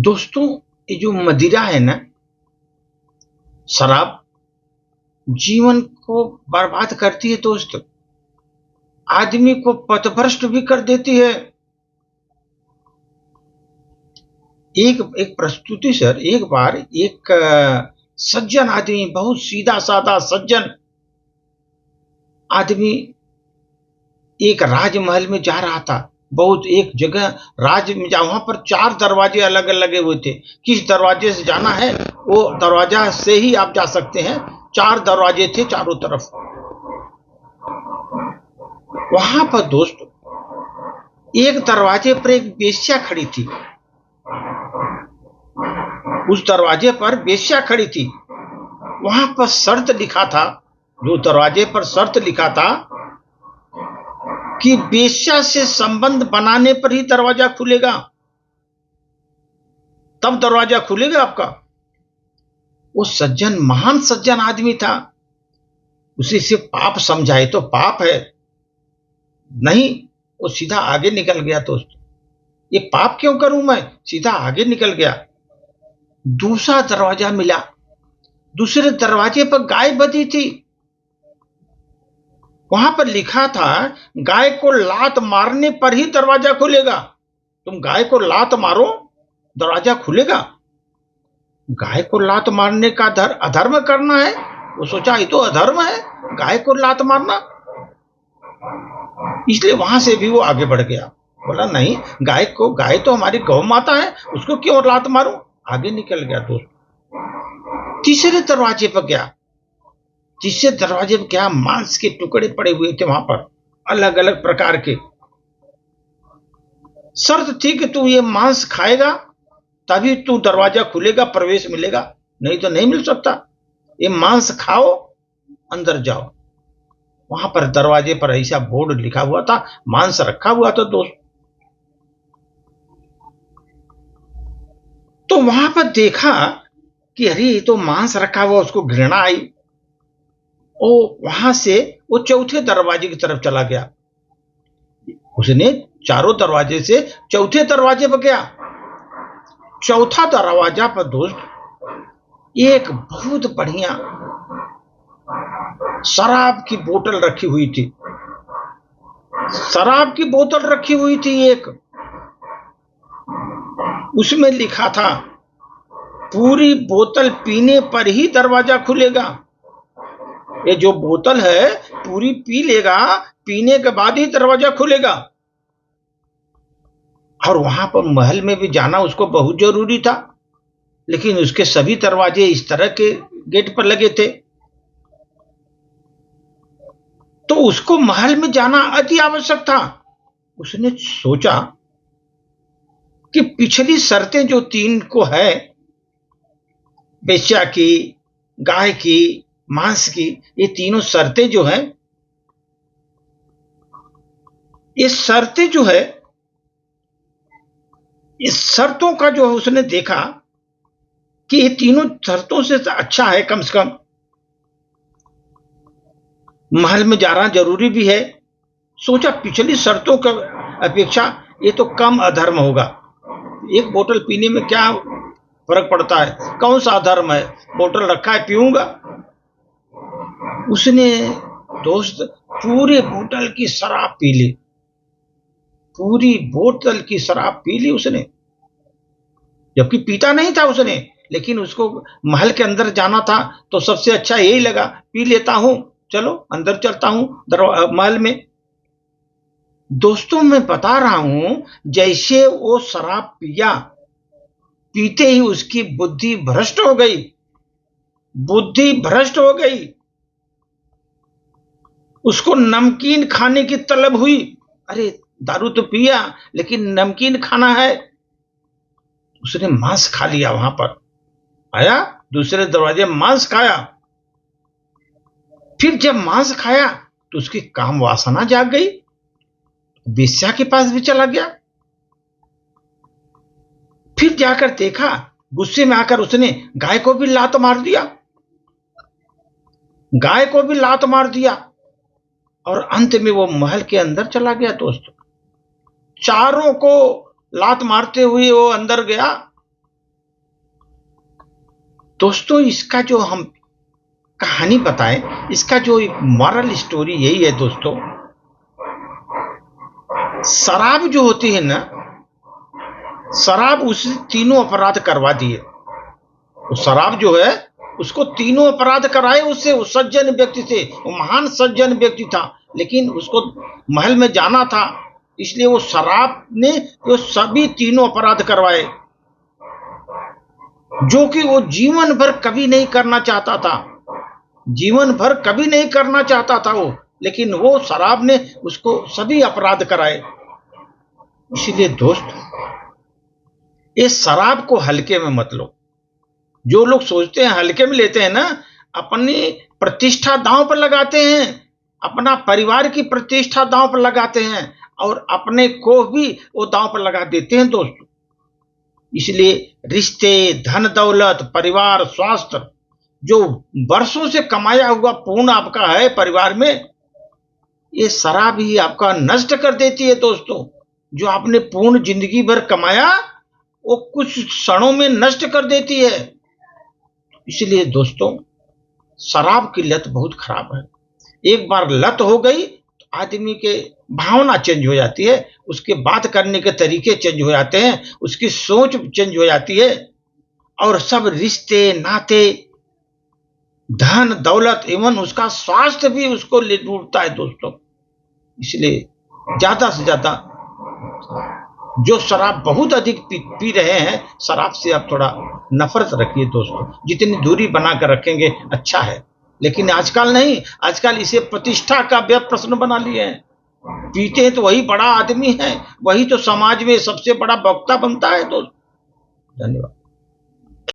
दोस्तों, ये जो मदिरा है ना, शराब, जीवन को बर्बाद करती है दोस्त। आदमी को पथभ्रष्ट भी कर देती है। एक एक प्रस्तुति सर, एक बार एक सज्जन आदमी, बहुत सीधा साधा सज्जन आदमी एक राजमहल में जा रहा था। बहुत एक जगह राज में वहां पर 4 दरवाजे अलग अलग लगे हुए थे। किस दरवाजे से जाना है वो दरवाजा से ही आप जा सकते हैं। 4 दरवाजे थे चारों तरफ। वहां पर दोस्त एक दरवाजे पर एक वेश्या खड़ी थी। उस दरवाजे पर वेश्या खड़ी थी। वहां पर शर्त लिखा था, जो दरवाजे पर शर्त लिखा था कि वेश्या से संबंध बनाने पर ही दरवाजा खुलेगा, तब दरवाजा खुलेगा आपका। वो सज्जन महान सज्जन आदमी था। उसी से पाप समझाए तो पाप है नहीं, वो सीधा आगे निकल गया। दोस्त, ये पाप क्यों करूं मैं, सीधा आगे निकल गया। दूसरा दरवाजा मिला। दूसरे दरवाजे पर गाय बंधी थी। वहां पर लिखा था, गाय को लात मारने पर ही दरवाजा खुलेगा। तुम गाय को लात मारो, दरवाजा खुलेगा। गाय को लात मारने का अधर्म करना है। वो सोचा ये तो अधर्म है, गाय को लात मारना। इसलिए वहां से भी वो आगे बढ़ गया। बोला नहीं, गाय तो हमारी गौ माता है, उसको क्यों लात मारूं। आगे निकल गया। दोस्त, तीसरे दरवाजे पर गया। तीसरे दरवाजे पर क्या, मांस के टुकड़े पड़े हुए थे वहां पर, अलग अलग प्रकार के। शर्त थी कि तू ये मांस खाएगा तभी तू दरवाजा खुलेगा, प्रवेश मिलेगा, नहीं तो नहीं मिल सकता। ये मांस खाओ, अंदर जाओ। वहां पर दरवाजे पर ऐसा बोर्ड लिखा हुआ था, मांस रखा हुआ था दोस्त। तो वहां पर देखा कि अरे ये तो मांस रखा हुआ, उसको घृणा आई। वो वहां से वो चौथे दरवाजे की तरफ चला गया। उसने चारों दरवाजे से चौथे दरवाजे पर गया। चौथा दरवाजा पर दोस्त एक बहुत बढ़िया शराब की बोतल रखी हुई थी। शराब की बोतल रखी हुई थी एक। उसमें लिखा था, पूरी बोतल पीने पर ही दरवाजा खुलेगा। ये जो बोतल है पूरी पी लेगा, पीने के बाद ही दरवाजा खुलेगा। और वहां पर महल में भी जाना उसको बहुत जरूरी था, लेकिन उसके सभी दरवाजे इस तरह के गेट पर लगे थे, तो उसको महल में जाना अति आवश्यक था। उसने सोचा कि पिछली शर्तें जो 3 को है, वेश्या की, गाय की, मांस की, ये तीनों शर्तें जो हैं, ये शर्तें जो है, इस शर्तों का जो उसने देखा कि ये तीनों शर्तों से अच्छा है, कम से कम महल में जाना जरूरी भी है। सोचा पिछली शर्तों की अपेक्षा ये तो कम अधर्म होगा। एक बोतल पीने में क्या फर्क पड़ता है, कौन सा अधर्म है, बोतल रखा है पीऊंगा। उसने दोस्त पूरे बोतल की शराब पी ली। पूरी बोतल की शराब पी ली उसने, जबकि पीता नहीं था उसने, लेकिन उसको महल के अंदर जाना था तो सबसे अच्छा यही लगा, पी लेता हूं, चलो अंदर चलता हूं महल में। दोस्तों, मैं बता रहा हूं, जैसे वो शराब पिया, पीते ही उसकी बुद्धि भ्रष्ट हो गई। बुद्धि भ्रष्ट हो गई। उसको नमकीन खाने की तलब हुई। अरे दारू तो पिया, लेकिन नमकीन खाना है। उसने मांस खा लिया। वहां पर आया, दूसरे दरवाजे मांस खाया। फिर जब मांस खाया तो उसकी काम वासना जाग गई, वेश्या के पास भी चला गया। फिर जाकर देखा, गुस्से में आकर उसने गाय को भी लात मार दिया। गाय को भी लात मार दिया और अंत में वो महल के अंदर चला गया। दोस्तों, चारों को लात मारते हुए वो अंदर गया। दोस्तों इसका जो हम कहानी बताएं, इसका जो एक मॉरल स्टोरी यही है दोस्तों, शराब जो होती है ना, शराब उसे तीनों अपराध करवा दिए। वो शराब जो है उसको तीनों अपराध कराए उससे, उस सज्जन व्यक्ति से। वो महान सज्जन व्यक्ति था, लेकिन उसको महल में जाना था, इसलिए वो शराब ने वो सभी तीनों अपराध करवाए, जो कि वो जीवन भर कभी नहीं करना चाहता था। जीवन भर कभी नहीं करना चाहता था वो, लेकिन वो शराब ने उसको सभी अपराध कराए। इसलिए दोस्त, ये शराब को हल्के में मत लो। जो लोग सोचते हैं हल्के में लेते हैं ना, अपनी प्रतिष्ठा दांव पर लगाते हैं, अपना परिवार की प्रतिष्ठा दांव पर लगाते हैं, और अपने को भी वो दांव पर लगा देते हैं दोस्त। इसलिए रिश्ते, धन दौलत, परिवार, स्वास्थ्य, जो वर्षों से कमाया हुआ पूर्ण आपका है परिवार में, ये शराब ही आपका नष्ट कर देती है दोस्तों। जो आपने पूर्ण जिंदगी भर कमाया, वो कुछ क्षणों में नष्ट कर देती है। इसलिए दोस्तों, शराब की लत बहुत खराब है। एक बार लत हो गई तो आदमी के भावना चेंज हो जाती है, उसके बात करने के तरीके चेंज हो जाते हैं, उसकी सोच चेंज हो जाती है, और सब रिश्ते नाते, धन दौलत, एवं उसका स्वास्थ्य भी उसको ले डूबता है दोस्तों। इसलिए ज्यादा से ज्यादा जो शराब बहुत अधिक पी रहे हैं, शराब से आप थोड़ा नफरत रखिए दोस्तों। जितनी दूरी बनाकर रखेंगे अच्छा है। लेकिन आजकल नहीं, आजकल इसे प्रतिष्ठा का प्रश्न बना लिए हैं। पीते हैं तो वही बड़ा आदमी है, वही तो समाज में सबसे बड़ा वक्ता बनता है दोस्त। धन्यवाद।